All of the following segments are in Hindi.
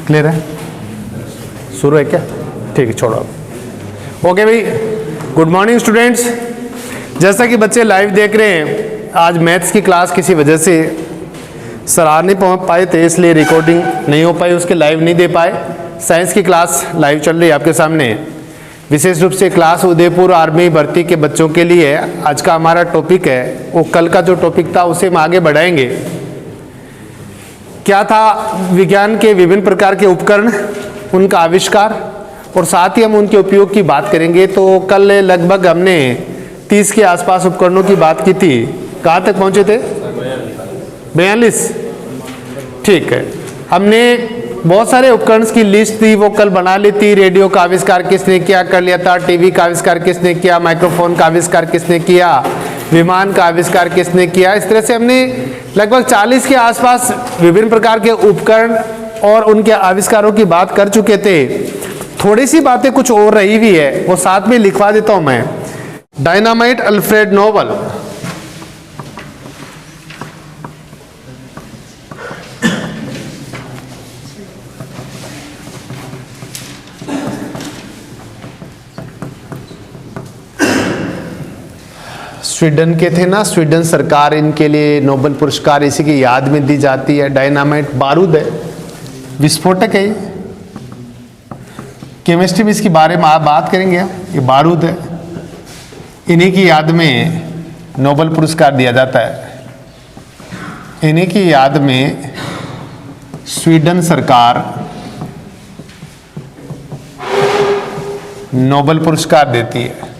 क्लियर है? शुरू है क्या? ठीक है, छोड़ो अब। ओके भाई, गुड मॉर्निंग स्टूडेंट्स। जैसा कि बच्चे लाइव देख रहे हैं, आज मैथ्स की क्लास किसी वजह से सर आ नहीं पहुँच पाए थे, इसलिए रिकॉर्डिंग नहीं हो पाई, उसके लाइव नहीं दे पाए। साइंस की क्लास लाइव चल रही है आपके सामने, विशेष रूप से क्लास उदयपुर आर्मी भर्ती के बच्चों के लिए। आज का हमारा टॉपिक है, वो कल का जो टॉपिक था उसे हम आगे बढ़ाएंगे। क्या था? विज्ञान के विभिन्न प्रकार के उपकरण, उनका आविष्कार, और साथ ही हम उनके उपयोग की बात करेंगे। तो कल लगभग हमने 30 के आसपास उपकरणों की बात की थी। कहाँ तक पहुँचे थे? 42। ठीक है, हमने बहुत सारे उपकरण की लिस्ट थी, वो कल बना ली थी। रेडियो का आविष्कार किसने किया, कर लिया था। टीवी का आविष्कार किसने किया, माइक्रोफोन का आविष्कार किसने किया, विमान का आविष्कार किसने किया। इस तरह से हमने लगभग 40 के आसपास विभिन्न प्रकार के उपकरण और उनके आविष्कारों की बात कर चुके थे। थोड़ी सी बातें कुछ और रही हुई है, वो साथ में लिखवा देता हूं मैं। Dynamite, Alfred Nobel. स्वीडन के थे ना, स्वीडन सरकार इनके लिए नोबेल पुरस्कार इसी की याद में दी जाती है। डायनामाइट बारूद है, विस्फोटक है। केमिस्ट्री में इसके बारे में आप बात करेंगे, ये बारूद है, इन्हीं की याद में नोबेल पुरस्कार दिया जाता है। इन्हीं की याद में स्वीडन सरकार नोबेल पुरस्कार देती है।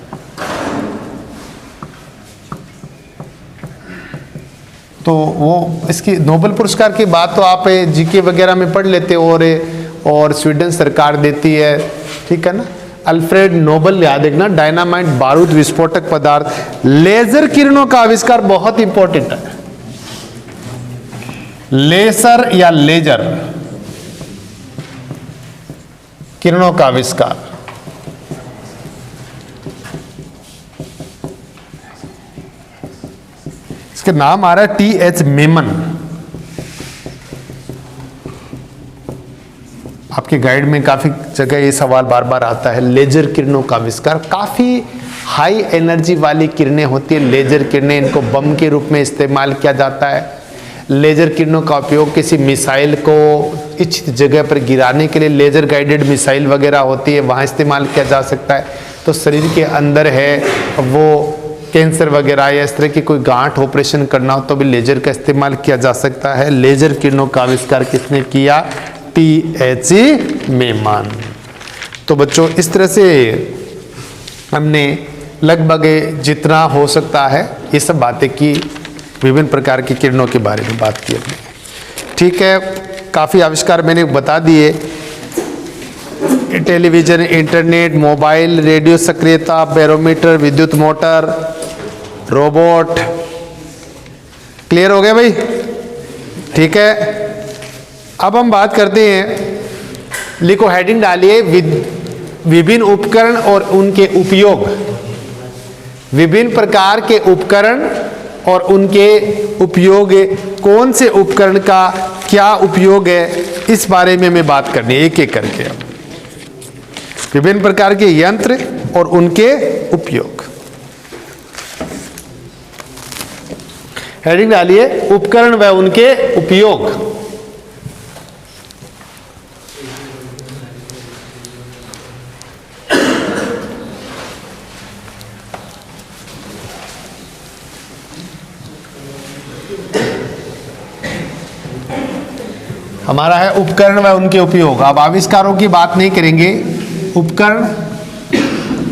तो वो इसकी नोबेल पुरस्कार की बात तो आप जीके वगैरह में पढ़ लेते हो, और स्वीडन सरकार देती है, ठीक है ना। अल्फ्रेड नोबल याद रखना। डायनामाइट बारूद, विस्फोटक पदार्थ। लेजर किरणों का आविष्कार बहुत इंपॉर्टेंट है। लेसर या लेजर किरणों का आविष्कार, इसके नाम आ रहा है टी.एच. मेमन। आपके गाइड में काफी जगह ये सवाल बार बार आता है। लेजर किरणों का आविष्कार, काफी हाई एनर्जी वाली किरणें होती है लेजर किरणें, इनको बम के रूप में इस्तेमाल किया जाता है। लेजर किरणों का उपयोग किसी मिसाइल को इच्छित जगह पर गिराने के लिए, लेजर गाइडेड मिसाइल वगैरह होती है, वहां इस्तेमाल किया जा सकता है। तो शरीर के अंदर है वो कैंसर वगैरह या इस तरह की कोई गांठ ऑपरेशन करना हो तो भी लेजर का इस्तेमाल किया जा सकता है। लेजर किरणों का आविष्कार किसने किया? टी.एच. मेमन। तो बच्चों, इस तरह से हमने लगभग जितना हो सकता है ये सब बातें की, विभिन्न प्रकार की किरणों के बारे में बात की हमने, ठीक है। काफ़ी आविष्कार मैंने बता दिए। टेलीविजन, इंटरनेट, मोबाइल, रेडियो सक्रियता, बैरोमीटर, विद्युत मोटर, रोबोट। क्लियर हो गया भाई? ठीक है, अब हम बात करते हैं। लिखो, हेडिंग डालिए, विभिन्न उपकरण और उनके उपयोग। विभिन्न प्रकार के उपकरण और उनके उपयोग, कौन से उपकरण का क्या उपयोग है, इस बारे में हमें बात करनी है एक एक करके। विभिन्न प्रकार के यंत्र और उनके उपयोग। हेडिंग डालिए, उपकरण व उनके उपयोग। हमारा है उपकरण व उनके उपयोग। अब आविष्कारों की बात नहीं करेंगे, उपकरण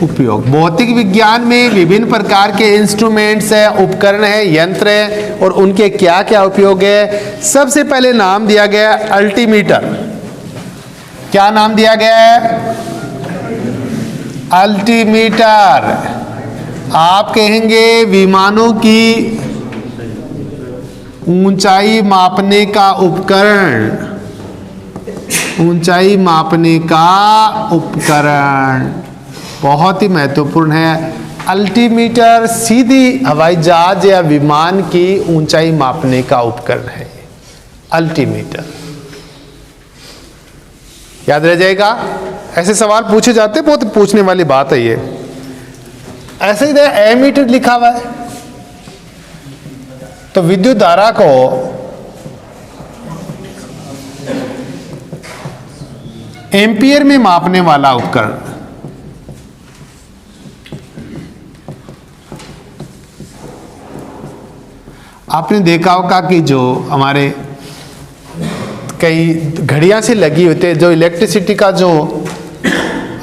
उपयोग। भौतिक विज्ञान में विभिन्न प्रकार के इंस्ट्रूमेंट्स है, उपकरण है, यंत्र है, और उनके क्या क्या उपयोग है। सबसे पहले नाम दिया गया है अल्टीमीटर। क्या नाम दिया गया है? अल्टीमीटर। आप कहेंगे विमानों की ऊंचाई मापने का उपकरण, ऊंचाई मापने का उपकरण बहुत ही महत्वपूर्ण है। अल्टीमीटर सीधी हवाई जहाज या विमान की ऊंचाई मापने का उपकरण है। अल्टीमीटर याद रह जाएगा। ऐसे सवाल पूछे जाते हैं, बहुत पूछने वाली बात है ये। ऐसे ही एमीटर लिखा हुआ है, तो विद्युत धारा को एम्पियर में मापने वाला उपकरण। आपने देखा होगा कि जो हमारे कई घड़ियां सी लगी होती है, जो इलेक्ट्रिसिटी का जो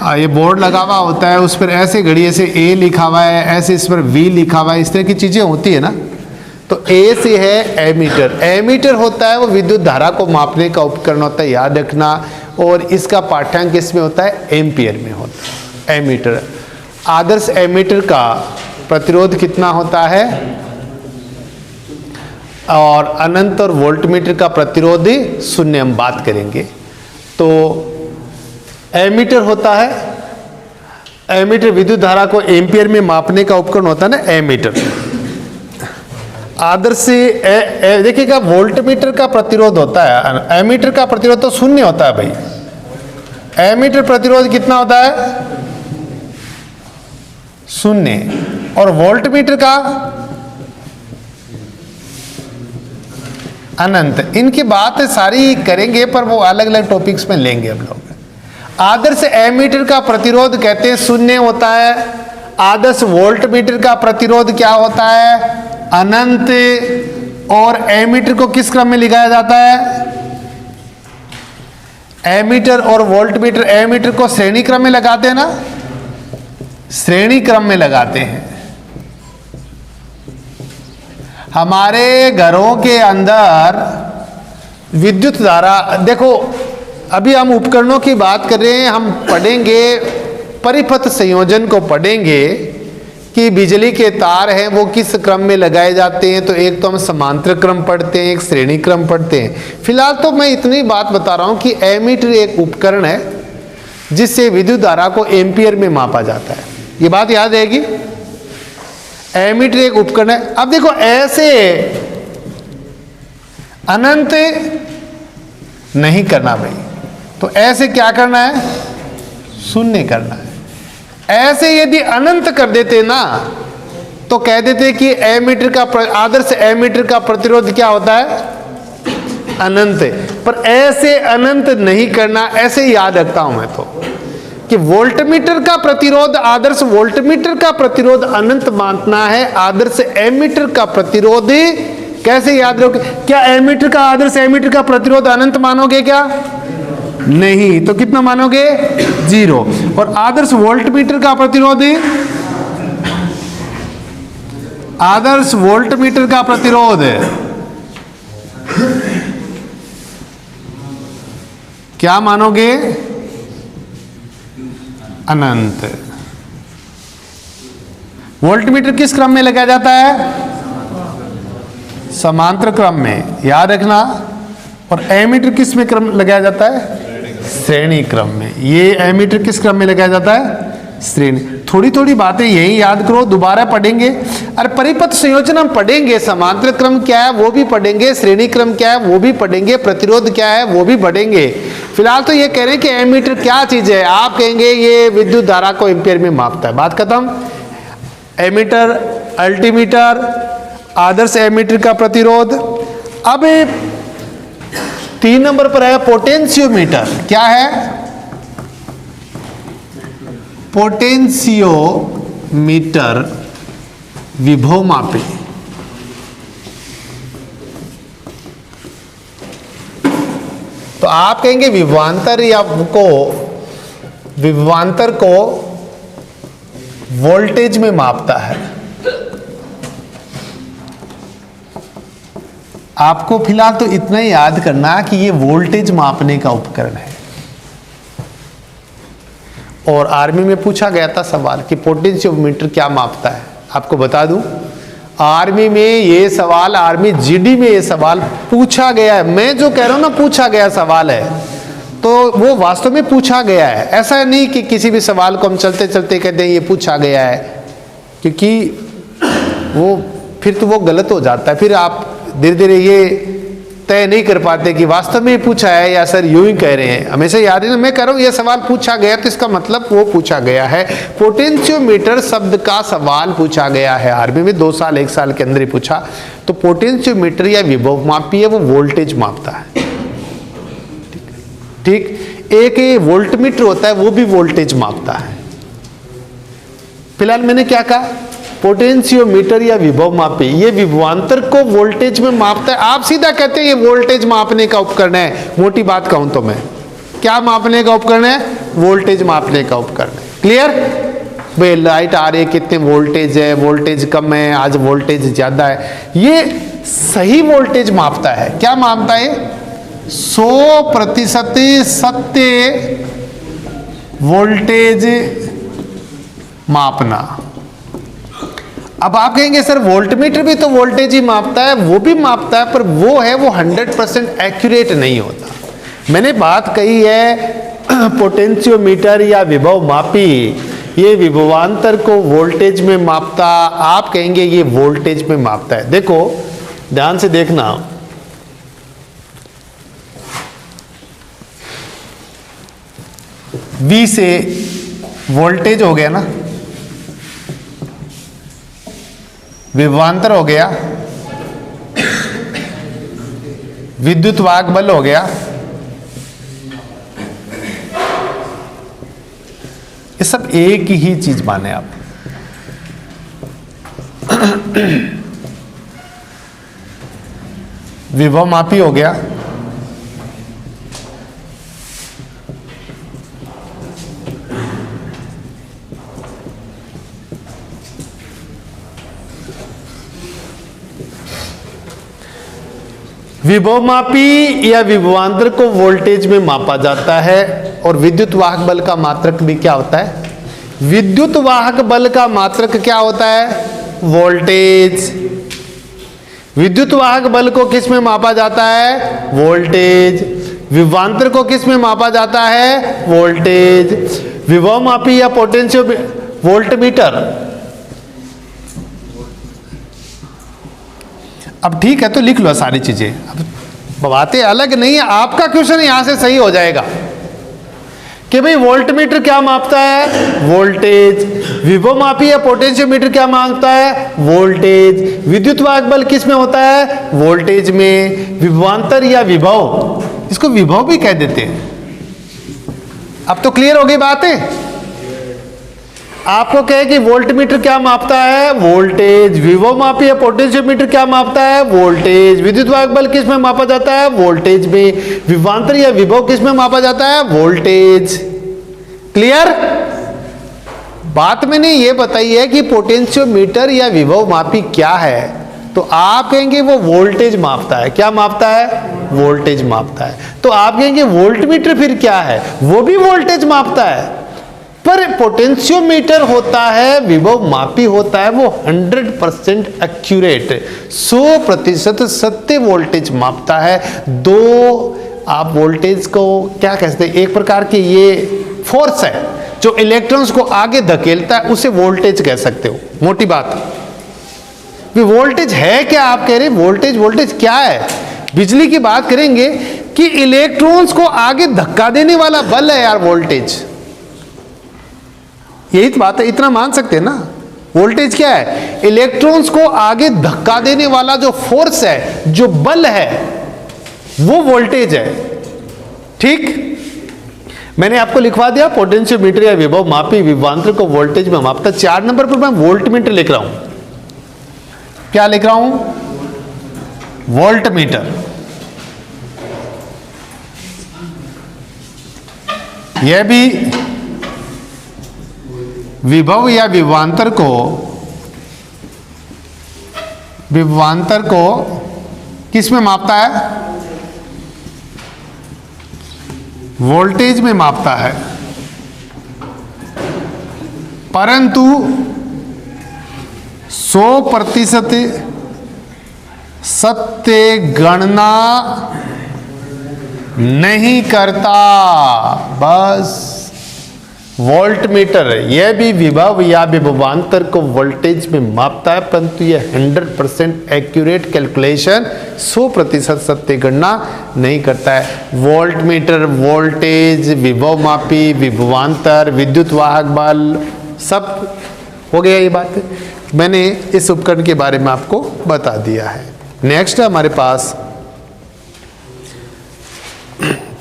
ये बोर्ड लगा हुआ होता है, उस पर ऐसे घड़िए से ए लिखा हुआ है, ऐसे इस पर वी लिखा हुआ है, इस तरह की चीजें होती है ना। तो ए से है एमीटर। एमीटर होता है वो विद्युत धारा को मापने का उपकरण होता है, याद रखना। और इसका पाठ्यांक इसमें होता है एम्पियर में होता है। एमीटर, आदर्श एमीटर का प्रतिरोध कितना होता है, और अनंत और वोल्टमीटर का प्रतिरोध 0 हम बात करेंगे। तो एमीटर होता है, एमीटर विद्युत धारा को एम्पियर में मापने का उपकरण होता है ना, एमीटर। आदर्श देखिएगा वोल्टमीटर का प्रतिरोध होता है, एमीटर का प्रतिरोध तो 0 होता है भाई। एमीटर प्रतिरोध कितना होता है, 0। और वोल्टमीटर का अनंत। इनकी बात सारी करेंगे पर वो अलग अलग टॉपिक्स में लेंगे हम लोग। आदर्श एमीटर का प्रतिरोध कहते हैं 0 होता है। आदर्श वोल्टमीटर का प्रतिरोध क्या होता है, अनंत। और एमीटर को किस क्रम में लिखाया जाता है, एमीटर और वोल्टमीटर, एमीटर को श्रेणी क्रम में लगाते हैं ना, श्रेणी क्रम में लगाते हैं। हमारे घरों के अंदर विद्युत धारा, देखो अभी हम उपकरणों की बात कर रहे हैं, हम पढ़ेंगे परिपथ संयोजन को पढ़ेंगे कि बिजली के तार हैं वो किस क्रम में लगाए जाते हैं। तो एक तो हम समांतर क्रम पढ़ते हैं, एक श्रेणी क्रम पढ़ते हैं। फिलहाल तो मैं इतनी बात बता रहा हूं कि एमीटर एक उपकरण है जिससे विद्युत धारा को एम्पियर में मापा जाता है। ये बात याद रहेगी। एमीटर एक उपकरण है। अब देखो ऐसे अनंत नहीं करना भाई, तो ऐसे क्या करना है, 0 करना है। ऐसे यदि अनंत कर देते ना तो कह देते कि एमीटर का आदर्श एमीटर का प्रतिरोध क्या होता है, अनंत। पर ऐसे अनंत नहीं करना, ऐसे याद रखता हूं मैं तो कि वोल्टमीटर का प्रतिरोध, आदर्श वोल्टमीटर का प्रतिरोध अनंत मानना है। आदर्श एमीटर का प्रतिरोध कैसे याद रखोगे, क्या एमीटर का आदर्श एमीटर का प्रतिरोध अनंत मानोगे क्या, नहीं। तो कितना मानोगे, 0। और आदर्श वोल्टमीटर का प्रतिरोध, आदर्श वोल्टमीटर का प्रतिरोध क्या मानोगे, अनंत। वोल्टमीटर किस क्रम में लगाया जाता है, समांतर क्रम में, याद रखना। और एमीटर किस में क्रम लगाया जाता है, श्रेणी क्रम में। ये एमीटर किस क्रम में लगाया जाता है, श्रेणी। थोड़ी थोड़ी बातें यही याद करो, दोबारा पढ़ेंगे। अरे परिपथ संयोजन हम पढ़ेंगे, समांतर क्रम क्या है वो भी पढ़ेंगे, श्रेणी क्रम क्या है वो भी पढ़ेंगे, प्रतिरोध क्या है वो भी पढ़ेंगे। फिलहाल तो ये कह रहे हैं कि एमीटर क्या चीज है, आप कहेंगे ये विद्युत धारा को एम्पियर में मापता है, बात खत्म। एमीटर, अल्टीमीटर, आदर्श एमीटर का प्रतिरोध। अब 3 नंबर पर है पोटेंशियोमीटर। क्या है, पोटेंशियोमीटर विभव मापी। तो आप कहेंगे विभवांतर या विभवांतर को वोल्टेज में मापता है। आपको फिलहाल तो इतना ही याद करना कि ये वोल्टेज मापने का उपकरण है। और आर्मी में पूछा गया था सवाल कि पोटेंशियोमीटर क्या मापता है। आपको बता दूं, आर्मी में ये सवाल, आर्मी जीडी में ये सवाल पूछा गया है। मैं जो कह रहा हूं ना पूछा गया सवाल है, तो वो वास्तव में पूछा गया है। ऐसा नहीं कि किसी भी सवाल को हम चलते चलते कहते हैं ये पूछा गया है, क्योंकि वो फिर तो वो गलत हो जाता है। फिर आप धीरे धीरे ये तय नहीं कर पाते कि वास्तव में पूछा है या सर यूं ही कह रहे हैं। हमेशा याद है ना, मैं कह रहा हूं ये सवाल पूछा गया तो इसका मतलब वो पूछा गया है। पोटेंशियोमीटर शब्द का सवाल पूछा गया है आर्मी में, 2 साल 1 साल के अंदर ही पूछा। तो पोटेंशियोमीटर या विभव मापी है, वो वोल्टेज मापता है। ठीक, एक ये वोल्टमीटर होता है, वो भी वोल्टेज मापता है। फिलहाल मैंने क्या कहा, पोटेंशियोमीटर या विभव मापी, ये विभवांतर को वोल्टेज में मापता है। आप सीधा कहते हैं ये वोल्टेज मापने का उपकरण है। मोटी बात कहूं तो मैं, क्या मापने का उपकरण है? वोल्टेज मापने का उपकरण है। क्लियर? भाई लाइट आ रही है, कितने वोल्टेज है, वोल्टेज कम है, आज वोल्टेज ज्यादा है, ये सही वोल्टेज मापता है। क्या मापता है? 100% सत्य वोल्टेज मापना। अब आप कहेंगे सर वोल्टमीटर भी तो वोल्टेज ही मापता है, वो भी मापता है, पर वो है वो 100% एक्यूरेट नहीं होता। मैंने बात कही है पोटेंशियोमीटर या विभव मापी, ये विभवांतर को वोल्टेज में मापता, आप कहेंगे ये वोल्टेज में मापता है। देखो ध्यान से देखना, V से वोल्टेज हो गया ना, विभवांतर हो गया, विद्युत वाहक बल हो गया, ये सब एक ही चीज माने आप। विभव मापी हो गया, विभव मापी या विभवांतर को वोल्टेज में मापा जाता है। और विद्युत वाहक बल का मात्रक भी क्या होता है? विद्युत वाहक बल का मात्रक क्या होता है? वोल्टेज। विद्युत वाहक बल को किस में मापा जाता है? वोल्टेज। विभवांतर को किस में मापा जाता है? वोल्टेज। विभव मापी या पोटेंशियो वोल्टमीटर। अब ठीक है तो लिख लो सारी चीजें, अब बातें अलग नहीं है। आपका क्वेश्चन यहां से सही हो जाएगा कि भाई वोल्टमीटर क्या मापता है? वोल्टेज। विभव मापी या पोटेंशियोमीटर क्या मापता है? वोल्टेज। विद्युत वाहक बल किस में होता है? वोल्टेज में। विभवांतर या विभव, इसको विभव भी कह देते हैं। अब तो क्लियर हो गई बातें। आपको कहे कि वोल्टमीटर क्या मापता है? वोल्टेज। विभव मापी या पोटेंशियोमीटर क्या मापता है? वोल्टेज। विद्युत वाहक बल किस में मापा जाता है? वोल्टेज में। विभवांतर या विभव किस में मापा जाता है? वोल्टेज। क्लियर? बात मैंने ये बताई है कि पोटेंशियोमीटर या विभव मापी क्या है, तो आप कहेंगे वो वोल्टेज मापता है। क्या मापता है? वोल्टेज मापता है। तो आप कहेंगे वोल्टमीटर फिर क्या है? वो भी वोल्टेज मापता है, पर पोटेंशियोमीटर होता है, विभव मापी होता है, वो 100% एक्यूरेट, 100% सत्य वोल्टेज मापता है। दो आप वोल्टेज को क्या कहते हैं? एक प्रकार की ये फोर्स है जो इलेक्ट्रॉन्स को आगे धकेलता है, उसे वोल्टेज कह सकते हो। मोटी बात, वोल्टेज है क्या? आप कह रहे हैं वोल्टेज, वोल्टेज क्या है? बिजली की बात करेंगे कि इलेक्ट्रॉन्स को आगे धक्का देने वाला बल है यार वोल्टेज। यही तो बात है, इतना मान सकते हैं ना। वोल्टेज क्या है? इलेक्ट्रॉन्स को आगे धक्का देने वाला जो फोर्स है, जो बल है, वो वोल्टेज है। ठीक, मैंने आपको लिखवा दिया पोटेंशियोमीटर या विभव मापी विभवांतर को वोल्टेज में मापता। 4 नंबर पर मैं वोल्टमीटर लिख रहा हूं। क्या लिख रहा हूं? वोल्टमीटर। यह भी विभव या विभवांतर को किस में मापता है? वोल्टेज में मापता है। परंतु 100% सत्य गणना नहीं करता। बस वोल्ट मीटर यह भी विभव या विभवांतर को वोल्टेज में मापता है, परंतु यह 100% एक्यूरेट कैलकुलेशन 100% सत्य गणना नहीं करता है। वोल्ट मीटर वोल्टेज, विभव मापी, विभवांतर, विद्युत वाहक बल, सब हो गया। ये बात मैंने इस उपकरण के बारे में आपको बता दिया है। नेक्स्ट हमारे पास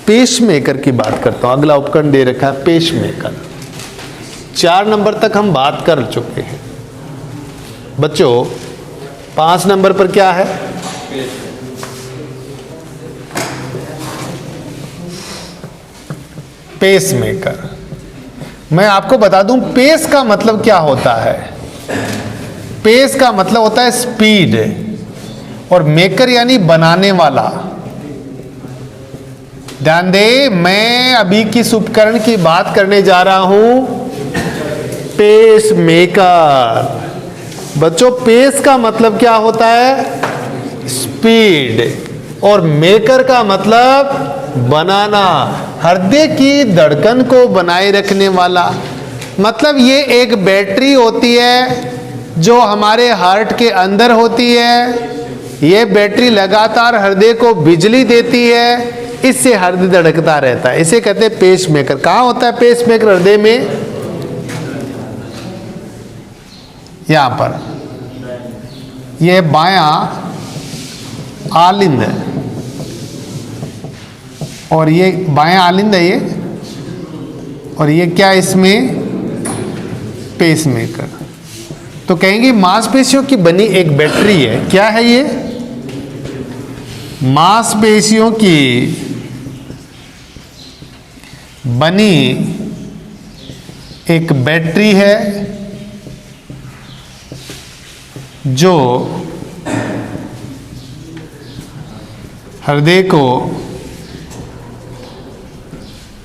पेसमेकर की बात करता हूं। अगला उपकरण दे रखा है पेसमेकर। 4 नंबर तक हम बात कर चुके हैं बच्चों। 5 नंबर पर क्या है? पेसमेकर। मैं आपको बता दूं पेस का मतलब क्या होता है। पेस का मतलब होता है स्पीड, और मेकर यानी बनाने वाला। ध्यान दे, मैं अभी किस उपकरण की बात करने जा रहा हूं? Pace maker. बच्चों पेस का मतलब क्या होता है? स्पीड, और मेकर का मतलब बनाना, हृदय की धड़कन को बनाए रखने वाला। मतलब ये एक बैटरी होती है जो हमारे हार्ट के अंदर होती है। ये बैटरी लगातार हृदय को बिजली देती है, इससे हृदय धड़कता रहता है। इसे कहते हैं पेसमेकर। कहाँ होता है पेसमेकर? हृदय में, यहां पर। यह बायां आलिंद, और ये बायां आलिंद है ये, और ये क्या इसमें? पेसमेकर। तो कहेंगे मांसपेशियों की बनी एक बैटरी है। क्या है ये? मांसपेशियों की बनी एक बैटरी है जो हृदय को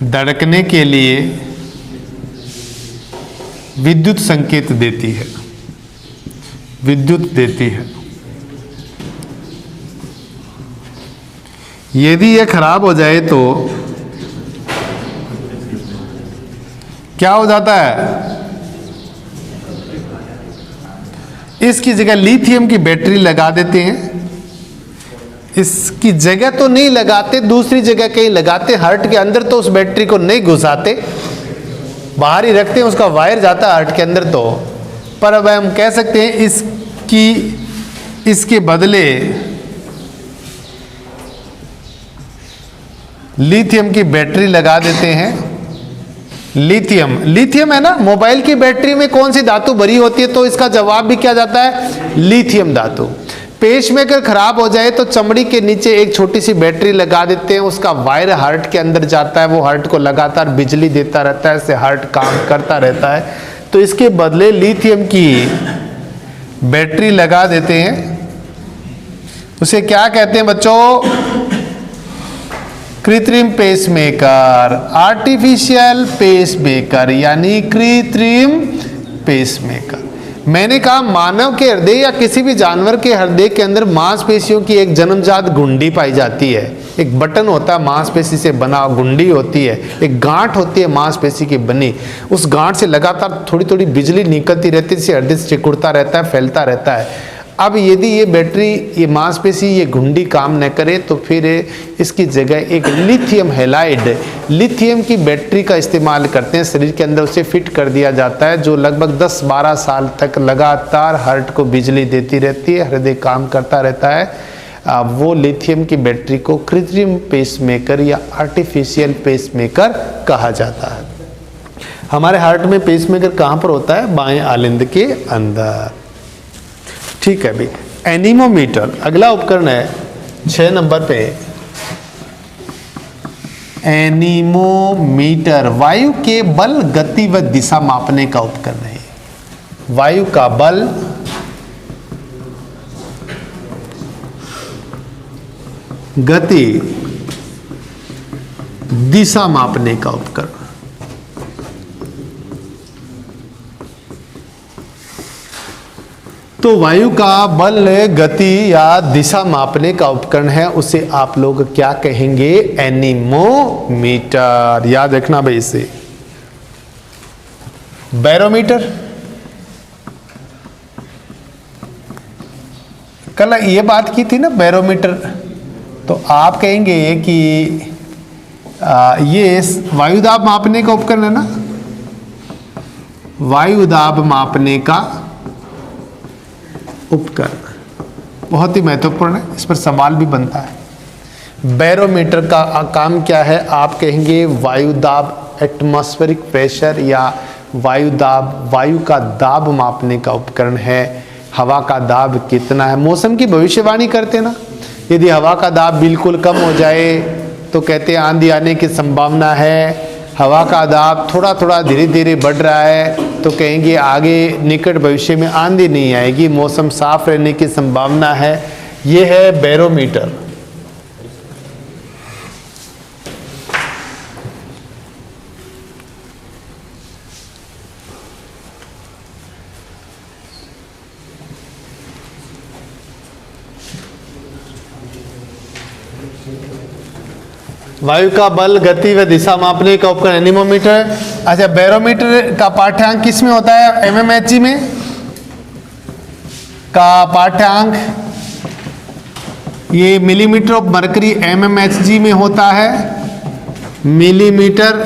धड़कने के लिए विद्युत संकेत देती है, विद्युत देती है। यदि यह खराब हो जाए तो क्या हो जाता है? इसकी जगह लिथियम की बैटरी लगा देते हैं। इसकी जगह तो नहीं लगाते, दूसरी जगह कहीं लगाते। हार्ट के अंदर तो उस बैटरी को नहीं घुसाते, बाहर ही रखते हैं। उसका वायर जाता है हार्ट के अंदर तो। पर अब हम कह सकते हैं इसके बदले लिथियम की बैटरी लगा देते हैं। लिथियम है ना, मोबाइल की बैटरी में कौन सी धातु भरी होती है? तो इसका जवाब भी क्या जाता है? लिथियम धातु। पेसमेकर खराब हो जाए तो चमड़ी के नीचे एक छोटी सी बैटरी लगा देते हैं। उसका वायर हार्ट के अंदर जाता है, वो हार्ट को लगातार बिजली देता रहता है, इससे हार्ट काम करता रहता है। तो इसके बदले लिथियम की बैटरी लगा देते हैं। उसे क्या कहते हैं बच्चों? कृत्रिम पेसमेकर, आर्टिफिशियल पेसमेकर, यानी कृत्रिम पेसमेकर। मैंने कहा मानव के हृदय या किसी भी जानवर के हृदय के अंदर मांसपेशियों की एक जन्मजात गुंडी पाई जाती है। एक बटन होता है मांसपेशी से बना, गुंडी होती है, एक गांठ होती है मांसपेशी की बनी। उस गांठ से लगातार थोड़ी थोड़ी बिजली निकलती रहती है, जिससे हृदय सिकुड़ता रहता है, फैलता रहता है। अब यदि ये बैटरी, ये मांसपेशी, ये घुंडी काम न करे तो फिर इसकी जगह एक लिथियम हैलाइड, लिथियम की बैटरी का इस्तेमाल करते हैं। शरीर के अंदर उसे फिट कर दिया जाता है, जो लगभग 10-12 साल तक लगातार हार्ट को बिजली देती रहती है, हृदय काम करता रहता है। वो लिथियम की बैटरी को कृत्रिम पेसमेकर या आर्टिफिशियल पेसमेकर कहा जाता है। हमारे हार्ट में पेसमेकर कहाँ पर होता है? बाएं आलिंद के अंदर। ठीक है भाई। एनीमोमीटर अगला उपकरण है 6 नंबर पे। एनीमोमीटर वायु के बल, गति व दिशा मापने का उपकरण है। वायु का बल, गति, दिशा मापने का उपकरण। तो वायु का बल, गति या दिशा मापने का उपकरण है, उसे आप लोग क्या कहेंगे? एनीमोमीटर। याद रखना भाई इसे। बैरोमीटर, कल ये बात की थी ना बैरोमीटर, तो आप कहेंगे कि ये वायुदाब मापने का उपकरण है ना, वायुदाब मापने का उपकरण बहुत ही महत्वपूर्ण है, इस पर सवाल भी बनता है। बैरोमीटर का काम क्या है? आप कहेंगे वायुदाब, एटमॉस्फेरिक प्रेशर या वायुदाब, वायु का दाब मापने का उपकरण है। हवा का दाब कितना है? मौसम की भविष्यवाणी करते ना, यदि हवा का दाब बिल्कुल कम हो जाए तो कहते हैं आंधी आने की संभावना है। हवा का दाब थोड़ा थोड़ा धीरे धीरे बढ़ रहा है तो कहेंगे आगे निकट भविष्य में आंधी नहीं आएगी, मौसम साफ रहने की संभावना है। ये है बैरोमीटर। वायु का बल, गति व दिशा मापने का उपकरण एनीमोमीटर। अच्छा, बैरोमीटर का पाठ्यांक किस में होता है? एमएमएचजी में का पाठ्यांक ये मिलीमीटर ऑफ मरकरी एमएमएचजी में होता है। Millimetre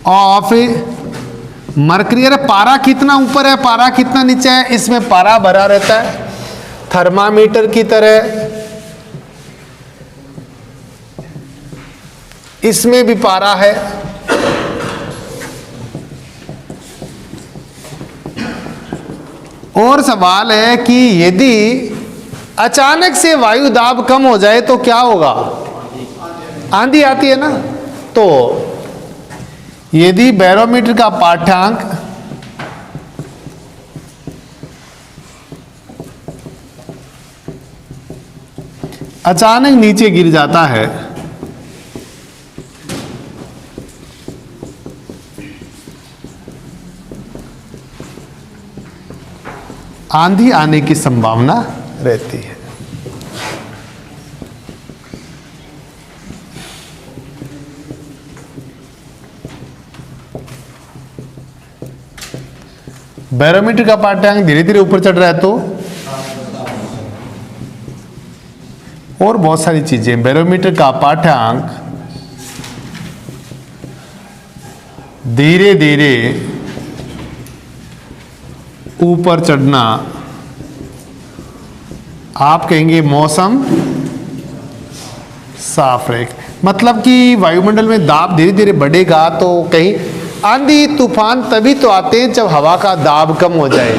of mercury. अरे पारा कितना ऊपर है, पारा कितना नीचे है, इसमें पारा भरा रहता है। थर्मामीटर की तरह इसमें भी पारा है। और सवाल है कि यदि अचानक से वायु दाब कम हो जाए तो क्या होगा? आंधी आती है ना। तो यदि बैरोमीटर का पाठ्यांक अचानक नीचे गिर जाता है आंधी आने की संभावना रहती है। बैरोमीटर का पाठ्यांक धीरे धीरे ऊपर चढ़ रहा है तो और बहुत सारी चीजें। बैरोमीटर का पाठ्यांक धीरे धीरे ऊपर चढ़ना, आप कहेंगे मौसम साफ रहेगा। मतलब कि वायुमंडल में दाब धीरे धीरे बढ़ेगा तो कहीं आंधी तूफान तभी तो आते हैं जब हवा का दाब कम हो जाए।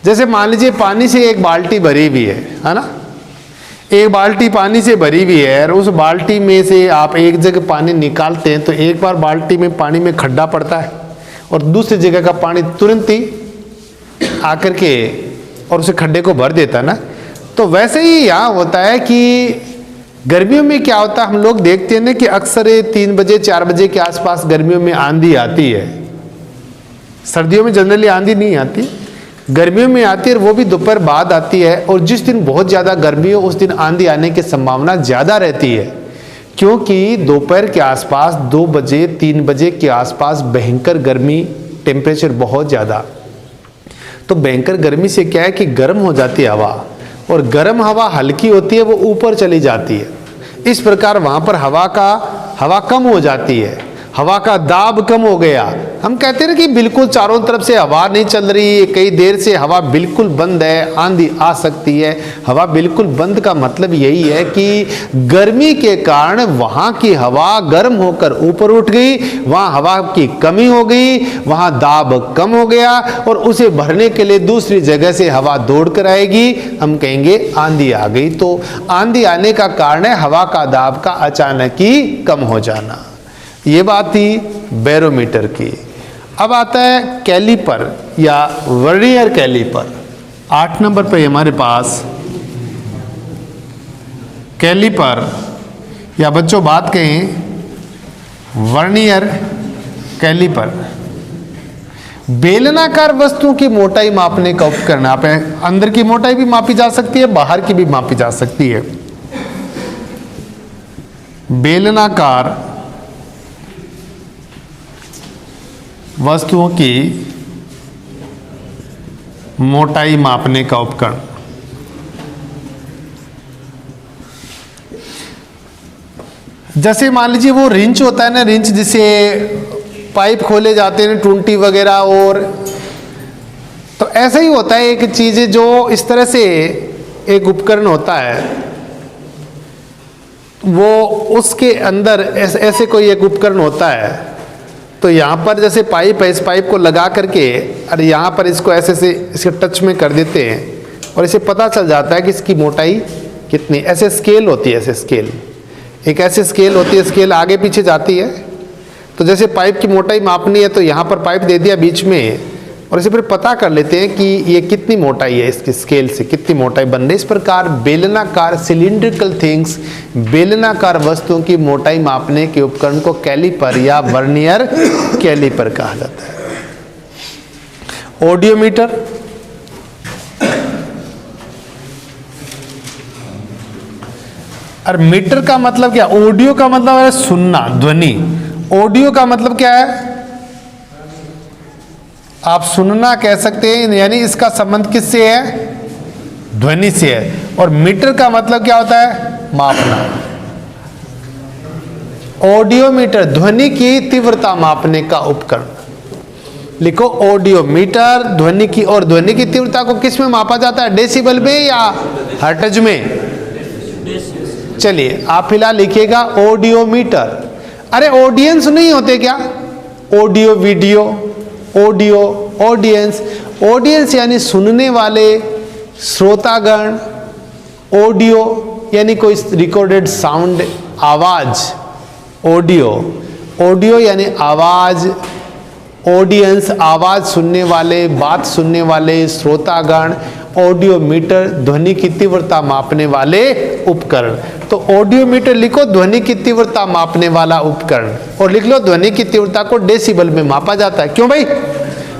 जैसे मान लीजिए पानी से एक बाल्टी भरी हुई है ना, एक बाल्टी पानी से भरी हुई है और उस बाल्टी में से आप एक जगह पानी निकालते हैं तो एक बार बाल्टी में पानी में खड्डा पड़ता है और दूसरी जगह का पानी तुरंत ही आकर के और उसे खड्डे को भर देता ना। तो वैसे ही यहाँ होता है कि गर्मियों में क्या होता है, हम लोग देखते हैं ना कि अक्सर 3 बजे 4 बजे के आसपास गर्मियों में आंधी आती है। सर्दियों में जनरली आंधी नहीं आती, गर्मियों में आती है और वो भी दोपहर बाद आती है। और जिस दिन बहुत ज़्यादा गर्मी हो उस दिन आंधी आने की संभावना ज़्यादा रहती है, क्योंकि दोपहर के आसपास 2 बजे 3 बजे के आसपास भयंकर गर्मी, टेम्परेचर बहुत ज़्यादा। तो भयंकर गर्मी से क्या है कि गर्म हो जाती है हवा, और गर्म हवा हल्की होती है, वो ऊपर चली जाती है। इस प्रकार वहाँ पर हवा कम हो जाती है, हवा का दाब कम हो गया। हम कहते हैं कि बिल्कुल चारों तरफ से हवा नहीं चल रही है, कई देर से हवा बिल्कुल बंद है, आंधी आ सकती है। हवा बिल्कुल बंद का मतलब यही है कि गर्मी के कारण वहाँ की हवा गर्म होकर ऊपर उठ गई, वहाँ हवा की कमी हो गई, वहाँ दाब कम हो गया और उसे भरने के लिए दूसरी जगह से हवा दौड़ कर आएगी, हम कहेंगे आंधी आ गई। तो आंधी आने का कारण है हवा का दाब का अचानक ही कम हो जाना। ये बात थी बैरोमीटर की। अब आता है कैलीपर या वर्नियर कैलीपर। 8 नंबर पे हमारे पास कैलीपर या बच्चों बात कहें वर्नियर कैलीपर। बेलनाकार वस्तुओं की मोटाई मापने का उपकरण। आप अंदर की मोटाई भी मापी जा सकती है, बाहर की भी मापी जा सकती है। बेलनाकार वस्तुओं की मोटाई मापने का उपकरण। जैसे मान लीजिए वो रिंच होता है ना, रिंच जिसे पाइप खोले जाते हैं टूंटी वगैरह, और तो ऐसा ही होता है एक चीज़ जो इस तरह से एक उपकरण होता है, वो उसके अंदर ऐसे कोई एक उपकरण होता है। तो यहाँ पर जैसे पाइप है, इस पाइप को लगा करके और यहाँ पर इसको ऐसे से इसके टच में कर देते हैं और इसे पता चल जाता है कि इसकी मोटाई कितनी। ऐसे स्केल होती है, ऐसे स्केल, एक ऐसे स्केल होती है, स्केल आगे पीछे जाती है। तो जैसे पाइप की मोटाई मापनी है तो यहाँ पर पाइप दे दिया बीच में और इसे फिर पता कर लेते हैं कि ये कितनी मोटाई है, इसकी स्केल से कितनी मोटाई बन रही है। इस प्रकार बेलनाकार सिलिंड्रिकल थिंग्स, बेलनाकार वस्तुओं की मोटाई मापने के उपकरण को कैलिपर या वर्नियर कैलिपर कहा जाता है। ऑडियोमीटर, और मीटर का मतलब क्या? ऑडियो का मतलब है सुनना, ध्वनि। ऑडियो का मतलब क्या है? आप सुनना कह सकते हैं, यानी इसका संबंध किससे है? ध्वनि से है। और मीटर का मतलब क्या होता है? मापना। ऑडियोमीटर ध्वनि की तीव्रता मापने का उपकरण। लिखो ऑडियोमीटर ध्वनि की, और ध्वनि की तीव्रता को किस में मापा जाता है? डेसिबल में या हर्ट्ज में? चलिए आप फिलहाल लिखिएगा ऑडियोमीटर। अरे ऑडियंस नहीं होते क्या? Audio video, audio audience, audience यानी सुनने वाले, श्रोतागण, ऑडियो यानी कोई रिकॉर्डेड साउंड, आवाज, ऑडियो, ऑडियो यानी आवाज, ऑडियंस आवाज सुनने वाले, बात सुनने वाले, श्रोतागण, ऑडियोमीटर ध्वनि की तीव्रता मापने वाले उपकरण। तो ऑडियोमीटर लिखो ध्वनि की तीव्रता मापने वाला उपकरण, और लिख लो ध्वनि की तीव्रता को डेसिबल में मापा जाता है। क्यों भाई?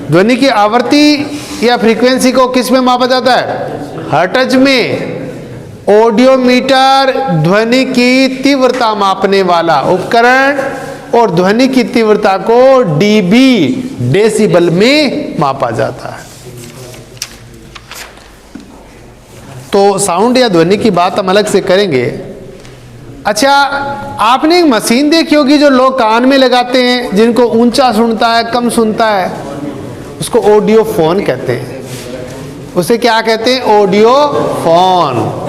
ध्वनि की आवृत्ति या फ्रीक्वेंसी को किस में मापा जाता है? हर्ट्ज में। ऑडियोमीटर ध्वनि की तीव्रता मापने वाला उपकरण, और ध्वनि की तीव्रता को डीबी डेसिबल में मापा जाता है। तो साउंड या ध्वनि की बात हम अलग से करेंगे। अच्छा, आपने एक मशीन देखी होगी जो लोग कान में लगाते हैं, जिनको ऊंचा सुनता है, कम सुनता है, उसको ऑडियो फोन कहते हैं। उसे क्या कहते हैं? Audio phone.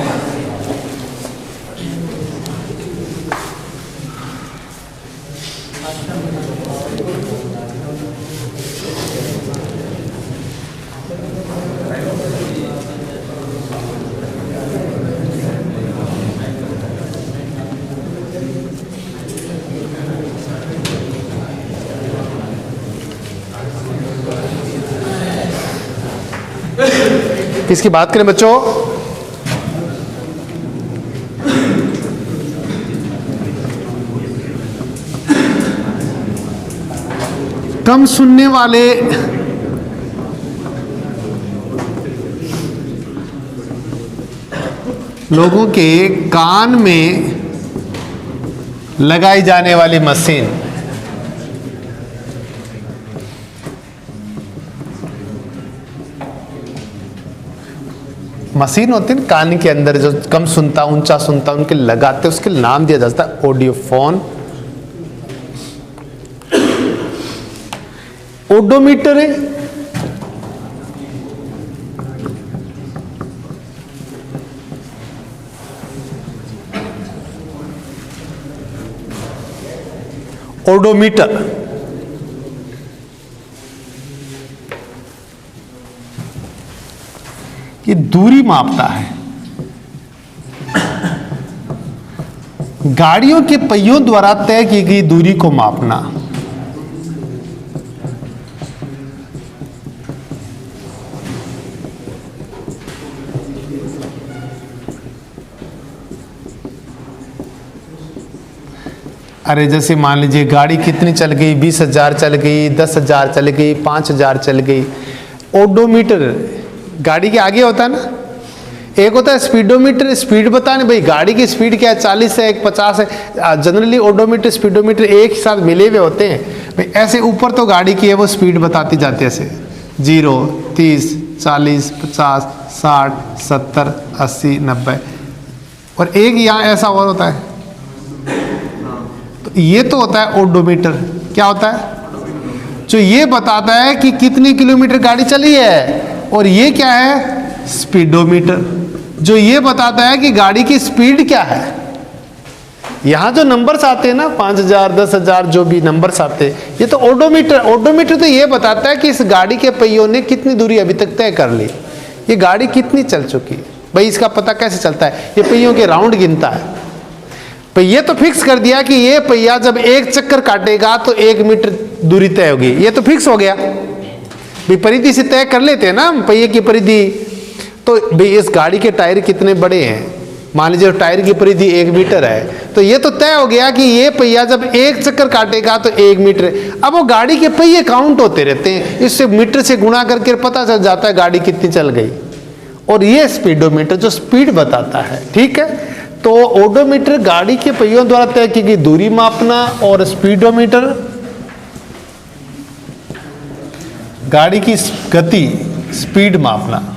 किसकी बात करें बच्चों? कम सुनने वाले लोगों के कान में लगाई जाने वाली मशीन, मशीन होती है कान के अंदर, जो कम सुनता ऊंचा सुनता उनके लगाते, उसके नाम दिया जाता है ऑडियोफोन। ओडोमीटर है, ओडोमीटर ये दूरी मापता है। गाड़ियों के पहियों द्वारा तय की गई दूरी को मापना। अरे जैसे मान लीजिए गाड़ी कितनी चल गई, 20,000 चल गई, 10,000 चल गई, 5,000 चल गई। ओडोमीटर गाड़ी के आगे होता है ना, एक होता है स्पीडोमीटर, स्पीड बताने भाई गाड़ी की स्पीड क्या है, 40 है, 50 है। जनरली ओडोमीटर स्पीडोमीटर एक साथ मिले हुए होते हैं भाई। ऐसे ऊपर तो गाड़ी की है वो स्पीड बताती जाती है ऐसे 0, 30, 40, 50, 60, 70, 80, 90। और एक यहाँ ऐसा और होता है, तो ये तो होता है ओडोमीटर। क्या होता है? जो ये बताता है कि कितनी किलोमीटर गाड़ी चली है। और ये क्या है? स्पीडोमीटर, जो ये बताता है कि गाड़ी की स्पीड क्या है। यहां जो नंबर्स आते हैं ना 5,000, 10,000 जो भी नंबर्स आते हैं, ये तो ओडोमीटर। ओडोमीटर तो ये बताता है कि इस गाड़ी के पहियों ने कितनी दूरी अभी तक तय कर ली, ये गाड़ी कितनी चल चुकी है। भाई इसका पता कैसे चलता है? ये पहियों के राउंड गिनता है। तो ये तो फिक्स कर दिया कि ये पहिया जब एक चक्कर काटेगा तो 1 मीटर दूरी तय होगी, ये तो फिक्स हो गया। भाई परिधि से तय कर लेते हैं ना हम पहिए की परिधि। तो भाई इस गाड़ी के टायर कितने बड़े हैं, मान लीजिए टायर की परिधि 1 मीटर है, तो ये तो तय हो गया कि ये पहिया जब एक चक्कर काटेगा तो 1 मीटर। अब वो गाड़ी के पहिए काउंट होते रहते हैं, इससे मीटर से गुणा करके पता चल जाता है गाड़ी कितनी चल गई। और ये स्पीडोमीटर जो स्पीड बताता है, ठीक है। तो ओडोमीटर गाड़ी के पहियों द्वारा तय की गई दूरी मापना, और स्पीडोमीटर गाड़ी की गति स्पीड मापना।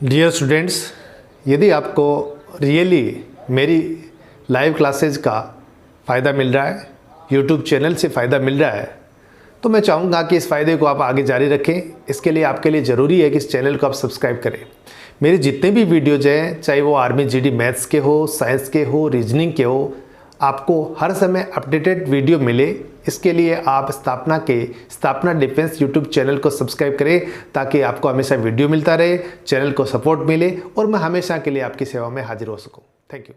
डियर स्टूडेंट्स, यदि आपको रियली मेरी लाइव क्लासेज का फ़ायदा मिल रहा है, यूट्यूब चैनल से फ़ायदा मिल रहा है, तो मैं चाहूँगा कि इस फ़ायदे को आप आगे जारी रखें। इसके लिए आपके लिए ज़रूरी है कि इस चैनल को आप सब्सक्राइब करें। मेरे जितने भी वीडियोज़ हैं, चाहे वो आर्मी जीडी मैथ्स के हो, साइंस के हो, रीजनिंग के हो, आपको हर समय अपडेटेड वीडियो मिले, इसके लिए आप स्थापना डिफेंस यूट्यूब चैनल को सब्सक्राइब करें, ताकि आपको हमेशा वीडियो मिलता रहे, चैनल को सपोर्ट मिले और मैं हमेशा के लिए आपकी सेवा में हाजिर हो सकूं। Thank you.